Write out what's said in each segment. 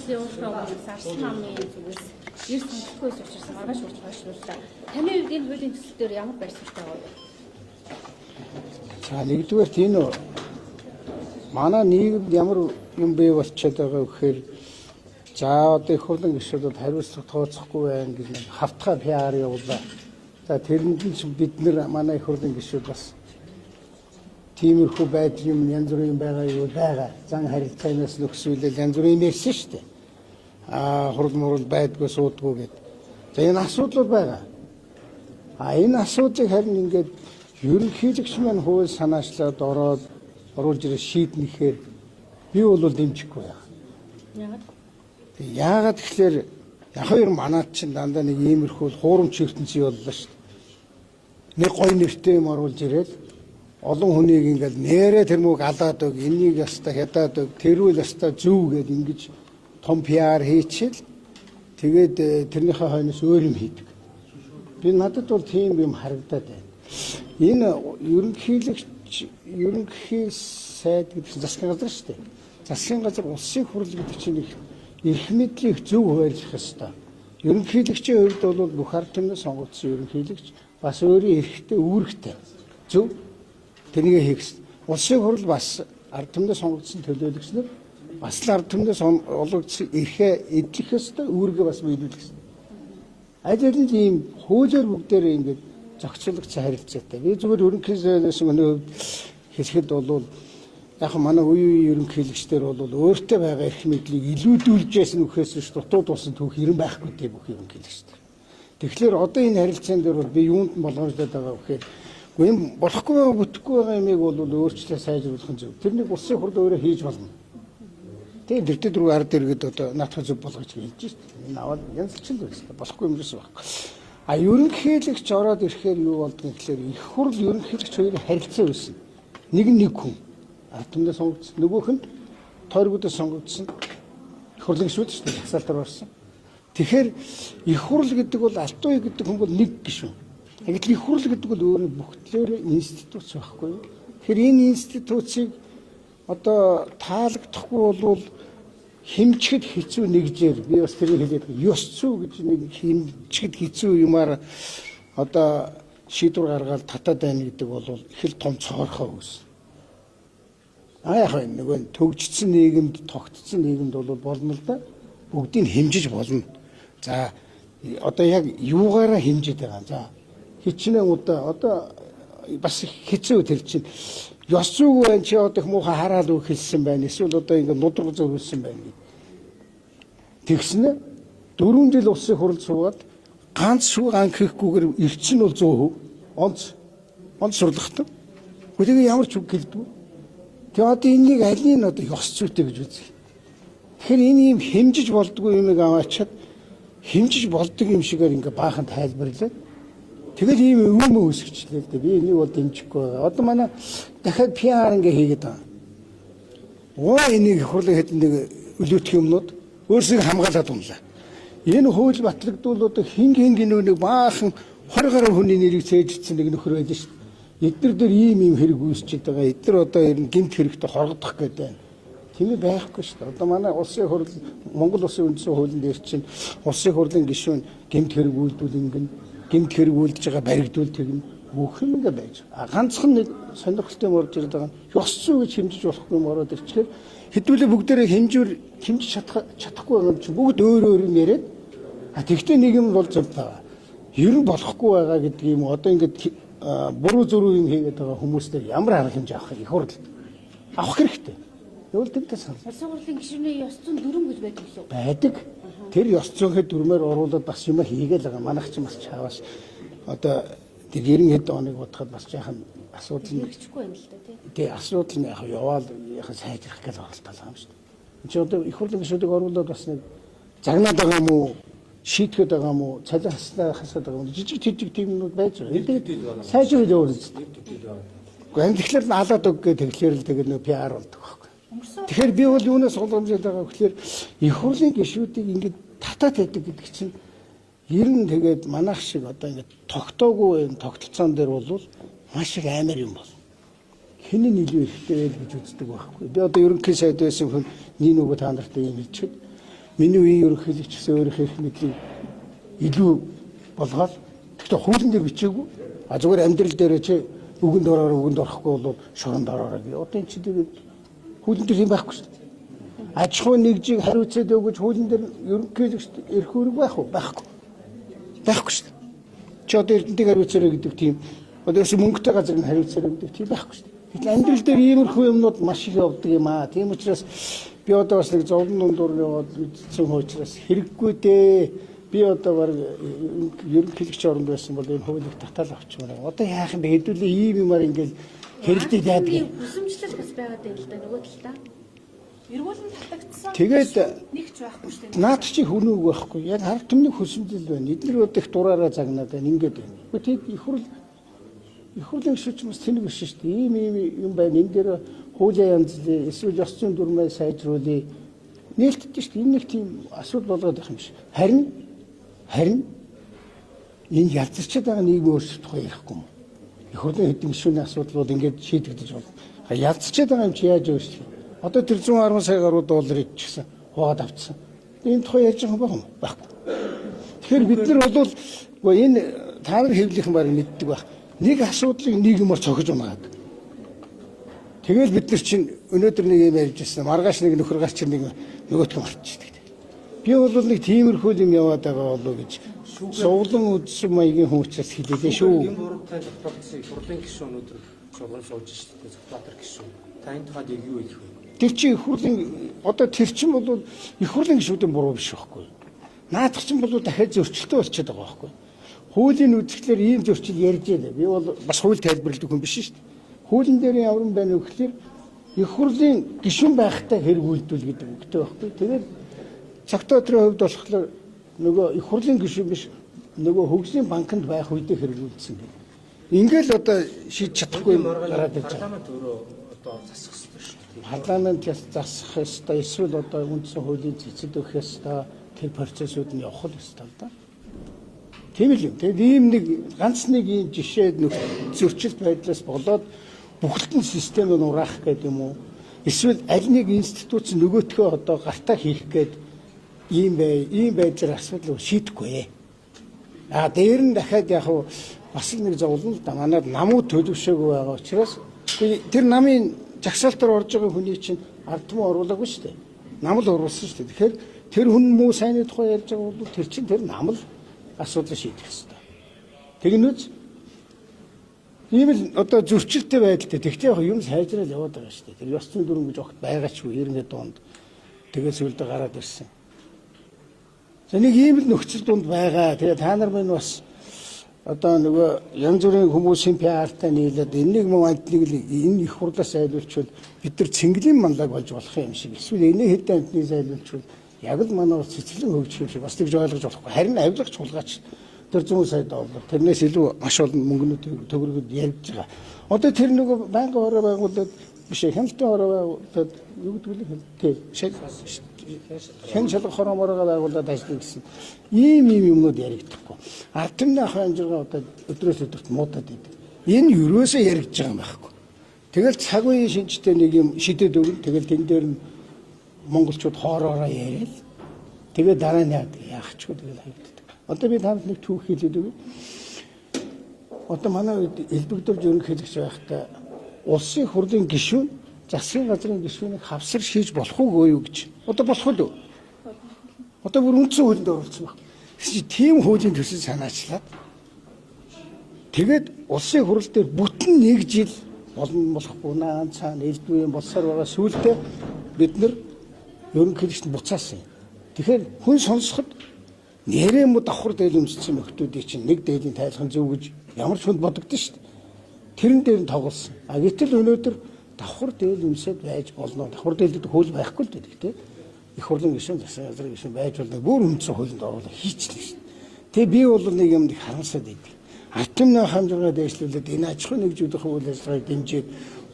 жилийн өмнөөс Арслан намын зүгээс ер сонирхолтой учраас маргааш урьж хойшлууллаа. Таны хувьд энэ хуулийн төсөл дээр ямар байр суурьтай байгаа вэ? За нэгдүгээр энэ манай нийгэмд ямар юм бий болчиход байгаа гэхээр за одоо их хурлын гишүүдэд хариуцлага тооцохгүй байна гэж нэг хавтгай PR явуулаа. За тэрэнд нь бид нар манай их хурлын гишүүд бас тиймэрхүү байдал юм янз бүрийн байгаа юу байгаа. Зан харилцаанаас нөхсүүлэл янз бүрийн ярьсан шүү дээ. Хурал мурал байдгүй суудгүй гэдэг. За энэ асуудал байгаа. Энэ асуудлыг харин ингээд ерөнхийлөгч маань хууль санаачлаад оруулж ирэх шийднэхээр би бол дэмжихгүй байна. Яагаад? Яагаад тэгэхээр яг хоёр манайд чинь дандаа нэг иймэрхүү хуурамч ертөнцийн боллоо шүү дээ. Нэг гой нэртэй юм оруулж ирээд олон хүнийг ингээд нэрээ тэр мөг алаад өг энийг яста хятаад өг тэрүүл яста зөв гэд ингэж том PR хийчихэл тэгээд тэрнийхээ хойноос өөр юм хийдэг. Би надад бол тийм юм харагдаад байна. Энэ ерөнхий сайд гэдэг засгийн газар шүү дээ. Засгийн газар улсын хурал гэдэг чинь эрх мэдлийг зөв хуваарлах ёстой. Ерөнхийлөгчийн хувьд бол бүх ард түмний сонгогдсон ерөнхийлөгч бас өөрийн эрхтэй үүрэгтэй. Зөв тэрнийг хийх. Улсын хурал бас ард түмний сонгогдсон төлөөлөгч нар бас л ард түмний олгогдсон эрхээ эдлэх ёстой, үүргээ бас биелүүлэх ёстой. Ажил ийм хуулиар бүгдээрээ ингэж зохицуулагч харилцаатай. Би зүгээр ерөнхий сайдын хувьд хэлэхэд бол яг манай үе ерөнхийлөгчдэр бол өөртөө байгаа эрх мэдлийг илүүдүүлжээс нүхээс ш дутууд болсон түүх ирэн байхгүй дээ бүх ерөнхийлөгчдэр. Тэгэхээр одоо энэ харилцаан дээр бол би юунд болгоомжлоод байгаа вэ гэхээр энэ болохгүй байгаа бүтэхгүй байгаа юмыг бол өөрчлөлтөө сайжруулах нь зөв. Тэрнийг улсын хурл өөрөө хийж болно. Тэгээд дэртэд рүү ард иргэд одоо наадах зөв болгож хэлж шít. Энэ аваад янзлчил байсан. Болохгүй юм ерөөс байхгүй. Ерөнхийлөгч ороод ирэхээр юу болдгийг гэхээр их хурл ерөнхийлөгч хоёрын харилцаа үүснэ. Нэг нь нэг хүн ард түмний сонгогдсон, нөгөөх нь тойргуудад сонгогдсон их хурлын гишүүд шүү дээ. Хасаалтар барсан. Тэгэхээр их хурл гэдэг бол алтан уян гэдэг хүн бол нэг гишүүн. Гэтэл их хурл гэдэг бол өөрөө бүгдлээр институт байхгүй юу? Тэгэхээр энэ институцийг одоо таалагдахгүй бол хэмжихэд хэцүү нэгжээр би бас тэрийг хэлээд байгаа. Ёс зүй гэж нэг хэмжихэд хэцүү юмар одоо шийдвэр гаргаад татаад байна гэдэг бол их л том цоорхоо үүс. Яг нэг төгжсөн нийгэмд, тогтцсон нийгэмд бол болно л да. Бүгдийг хэмжиж болно. За одоо яг юугаараа хэмжиж байгаа. За хичнээн одоо бас хэцүү тэр чинь ёс зүйг байна чи одоо их муухай хараад үг хэлсэн байна. Эсвэл одоо ингэ нудраг зөвлөсөн байна. Тэгснэ 4 жил улсын хурал суугаад ганц шүүг анхихгүйгээр эрчин бол 100%. Онц сурлагтай. Гэхдээ ямар ч үг гэлдэггүй. Тэгээ одоо энийг алийг одоо ёс зүйтэй гэж үзье. Тэгэхээр энэ юм хэмжиж болдгоо юмыг аваачаад хэмжиж болдог юм шигээр ингээ баахан тайлбарлаад тэгэл ийм юм үүсгэжлээ л дээ. Би энийг бол дэмжихгүй байгаа. Одоо манай дахиад PR ингээ хийгээд байгаа. Энийг хурлын хэдэн нэг өлөөтх юмнууд өөрсдөө хамгаалаад унлаа. Энэ хууль батлагдвал одоо хин гинүүнийг баахан 20 гаруй хүний нэрийг цээжсэн нэг нөхөр байдаг шүү дээ. Эдгээр дээр ийм хэрэг үүсчихэд байгаа. Эдгээр одоо ер нь гинт хэрэгтэй хоргодох гэдэг байна. Тийм байхгүй шүү дээ. Одоо манай улсын хурл Монгол улсын үндсэн хуулийн дээр чинь улсын хурлын гишүүн гинт хэрэг үйлдвэл ингэн гинт хэрэг үйлдэж байгаа баригдвал тэгнэ. Бүх юм ингэ байж. Ганцхан нэг сонирхолтой юм орж ирээд байгаа. Ёс зүй гэж хэмжиж болохгүй юм ороод ирчихээр хэдүүлээ бүгдээрээ хэмжиж чадахгүй байгаа юм чинь бүгд өөр юм яриад. Тэгтээ нэг юм бол зөв байгаа. Ер нь болохгүй байгаа гэдэг юм. Одоо ингэ буруу зөрүү юм хийгээд байгаа хүмүүстээр ямар арга хэмжээ авах их хурл авах хэрэгтэй. Тэгвэл тэгдэ сан. Улсын хурлын гишүүний ёс зүйн дүрм гэж байдаг шүү. Байдаг. Тэр ёс зүйнхээ дүрмээр оруулаад бас юм хийгээл байгаа. Манайх ч бас чааваш одоо тэр 90 хэд оныг бодоход бас яахан асуудал нэгчгүй юм л да тий. Тэгээ асуудал нь яг яваал яахан сайжрах гэж оролдол байгаа юм шүү дээ. Энд чинь одоо их хурлын гишүүдийг оруулаад бас нэг загнаад байгаа юм уу? Шийтгэхэд байгаа юм уу? Цалин хасаад байгаа юм уу? Жижиг тиймнүүд байж байгаа. Сайжруулж явуулж байна. Гэхдээ тэгэхээр алаад өг гэх тэгэхээр л тэгээд нөө PR болдог байхгүй. Тэгэхээр би бол юунаас боломжтой байгаа гэхээр их хурлын гишүүдийг ингэж татаад байдаг гэдэг чинь ер нь тэгээд манайх шиг одоо ингэ тогтоогүй энэ тогтолцоон дээр бол маш их амар юм бол. Хэн нь илүү ихтэй гэж үздэг байхгүй. Би одоо ерөнхий сайд байсан хүн нэг нөгөө та нартай юм хэлчихэд Миний үеийн ерөнхийлөгч гэсэн өөрийнхөө их мэдлийг илүү болгоод гэхдээ хуулийн дээр бичээгүй. А зүгээр амьдрал дээр чи үгэнд орохгүй бол шоронд ороорой гэх. Одоо энэ чи тэгээд хуулийн дээр юм байхгүй шүү дээ. Аж ахуй нэгжийг хариуцаад өгөж хуулийн дээр ерөнхийлөгчд эрх үүрэг байх уу? Байхгүй. Байхгүй шүү дээ. Чи одоо эрдэнтийг хариуцаарай гэдэг тийм одоо ерөөс мөнгөтэй газрыг хариуцаарай гэдэг тийм байхгүй шүү дээ. Тэгэхээр амьдрал дээр иймэрхүү юмнууд маш их явдаг юм аа. Тийм учраас би одоо бас нэг зовлон дундуур яваад үзсэн учраас хэрэггүй дээ. Би одоо баг ерөнхийлөгч оронд байсан бол энэ хуулийг татал авчмаар. Одоо яах юм бэ? Хэдүүлээ ийм юмар ингээл хэрэлдээд яадаг юм. Хүсэмжлэл бас байгаад байна л да нөгөө талаа. Эргүүлэн татагдсан. Тэгээд нэгч байхгүй шүү дээ. наад чи хүнүүг байхгүй. Яг хард түмний хүсэмжлэл байна. Эдгээр одоо их дураараа загнаад байна. Ингээд байна. Тэгэд их хурлын гишүүч бас тэнэг биш шүү дээ. Ийм юм байна. Энэ дээр хуулийн янзлээ эсвэл ёс зүйн дүрмээ сайжруулъя. Нээлттэй шүү дээ. Энэ нэг тийм асуудал болгоод байх юм шиг. Харин энэ ялцарчаад байгаа нийгмийн өөрчлөлт тухай ярихгүй юм. Их хурлын хэдэн гишүүний асуудлууд ингээд шийдэгдэж болно. Ялцарчаад байгаа юм чи яаж өөрчлөх вэ? Одоо тэр 110 сая гаруй долларыг ч гэсэн хуваад авцсан. Энэ тухай ярьж байгаа юм байхгүй. Тэгэхээр бид нар бол энэ та нар хэвлийнхэн баг мэддэг байх. Нэг асуудлыг нийгмээр цохиж унаад. Тэгэл бид нар чинь өнөөдөр нэг юм ярьж ирсэн. Маргааш нэг нөхөр гарч нэг нөгөөтгөө мартчихдаг. Би бол нэг тиймэрхүү юм яваад байгаа болов гэж сувлан үдсэн маягийн хүн учраас хэлээ шүү. Энэ буруутай тогтоогдсон их хурлын гишүүн өнөөдөр шугам сууж штэ Зөвбаатар гишүүн. Та энэ тухайд яг юу хэлэх вэ? Тэр чинь их хурлын одоо тэр чинь бол их хурлын гишүүдийн буруу биш байхгүй. Наадах чинь бол дахиад зөрчилтэй болчиход байгаа байхгүй. Хуулийн үзэсгэлэр ийм зөрчил ярьж байлаа. Би бол бас хууль тайлбарладаг хүн биш шүү дээ. Хуулийн дээр ямар юм байна вэ гэхээр их хурлын гишүүн байхтай хэрэг үйлдвэл гэдэг үгтэй байхгүй. Тэгээд цагтаа өдрийн хувьд болохоор нөгөө их хурлын гишүүн биш нөгөө хөгжлийн банкнд байх үедээ хэрэг үйлдсэн гэдэг. Ингээл одоо шийдэж чадахгүй гараад ирж байгаа. Парламент өөрөө одоо засах хэрэгтэй шүү дээ. Парламент засах ёстой, эсвэл одоо үндсэн хуулийн цэцэд өгөх ёстой, тэр процессыг нь явах ёстой л да. Тийм л юм. Тэгээд ийм нэг ганц нэг ийм жишээ зөрчилт байдлаас болоод бүхэлдэн системийг нураах гэдэг юм уу? Эсвэл аль нэг институт нөгөөтгөө одоо гартаа хийх гээд ийм байдлаар асуудал шийдэхгүй. А дээр нь дахиад яг бас нэг зовлон л да. Манайд намууд төлөвшөөгүй байгаа учраас тэр намын жагсаалтаар орж байгаа хүний чинь ард түмэн оруулаагүй шүү дээ. Нам л оруулсан шүү дээ. Тэгэхээр тэр хүн муу сайнны тухай ярьж байгаа бол тэр чинь тэр нам л асуудал шийдэх ёстой. Тэгнүүц ийм л одоо зөрчилтэй байдалтай. Тэгтээ яг юм сайжрал яваад байгаа шүү дээ. Тэр ёс зүйн дүрм гэж огт байгаач үе 90-ад онд тэгээд сүлдө гараад ирсэн. За нэг ийм л нөхцөл дунд байгаа. Тэгээд та нар минь бас одоо нөгөө янз бүрийн хүмүүсийн пиартай нийлээд энийг мандныг энэ их хурлаас айлуулчвал бид нар цэнгэлийн манлайг болж болох юм шиг. Эсвэл энийг хэдэн амтныг айлуулчвал яг л манай цэцлэн хөгжих юм шиг бас тэгж ойлгож болохгүй. Харин авилгач чуулгаач тэр 100 сая доллар тэрнээс илүү маш олон мөнгөнүүд төгрөгөд ярьж байгаа. Одоо тэр нөгөө банк ороо байгуулад биш хяналтын ороо байгуулад юу гэдэг вэ? Тийм. Хэн шалгах хормороо байгуулад ажиллана гэсэн ийм юмнууд яригдахгүй. Ард түмний ах амжиргаа одоо өдрөөс өдөрт муудаад идэв. Энэ юусоо яригдж байгаа юм байхгүй. Тэгэл цаг үеийн шинжтэй нэг юм шидэд өгнө. Тэгэл тэн дээр нь монголчууд хоороороо яриад тэгээд дараа нь яах ч үгүй тэгэл хайгддаг. Одоо би танд нэг түүх хэлээд өгье. Одоо манай элбэгдэрж ерөнхийлөгч байхдаа улсын хурлын гишүүн засгийн газрын гишүүнийг хавсар шийдэж болох уу юу гэж. Одоо болох уу? Одоо бүр үндсэн хуулинд оруулсан баг. Тийм хуулийн төсөл санаачлаад тэгээд улсын хурал дээр бүтэн нэг жил болно болохгүй наа цаана элдвийн болсоор байгаа сүүлдээ бид нар ерөнхийлөгчд буцаасан. Тэгэхээр хүн сонсоход нэрээ му давхар дээл өмссөн нөхдүүдийн чинь нэг дээлийн тайлхан зөв гэж ямар ч хүнд бодогдсон шүү дээ. Тэрэн дээр нь тоглосон. А гэтэл өнөөдөр давхар дээл өмсөд байж болно. Давхар дээлд хууль байхгүй л дээ тийм. Их хурлын гишүүн засгийн газрын гишүүн байж болно. Бүр үндсэн хуулинд оруулах хийчихлээ шүү дээ. Тэгээ би бол нэг юм их харамсаад байдаг. Ард түмний хамжиргаа дэвшлүүлээд энэ аж ахуйн нэгжүүдийн үйл ажиллагааг дэмжиж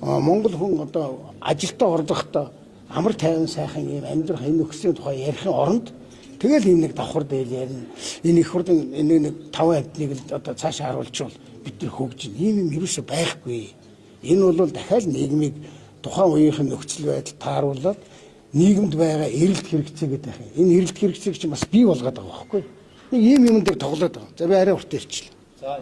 Монгол хүн одоо ажилдаа ордохдоо амар тайван сайхан юм амьдрах энэ нөхцөлийн тухай ярихын оронд тэгэл ийм нэг давхар дээл ярина. Энэ их хурлын энэ нэг 5 амтныг л одоо цаашаа харуулчвал бид нар хөгжин. Ийм юм ерөөсөй байхгүй. Энэ бол дахиад нийгмийг тухайн үеийнхэн нөхцөл байдал тааруулаад нийгэмд байгаа эрэлт хэрэгцээ гэдэг юм. Энэ эрэлт хэрэгцээг чинь бас бий болгоод байгаа байхгүй. Нэг ийм юм дээр тоглоод байгаа. За би арай урт ярьчихлаа. За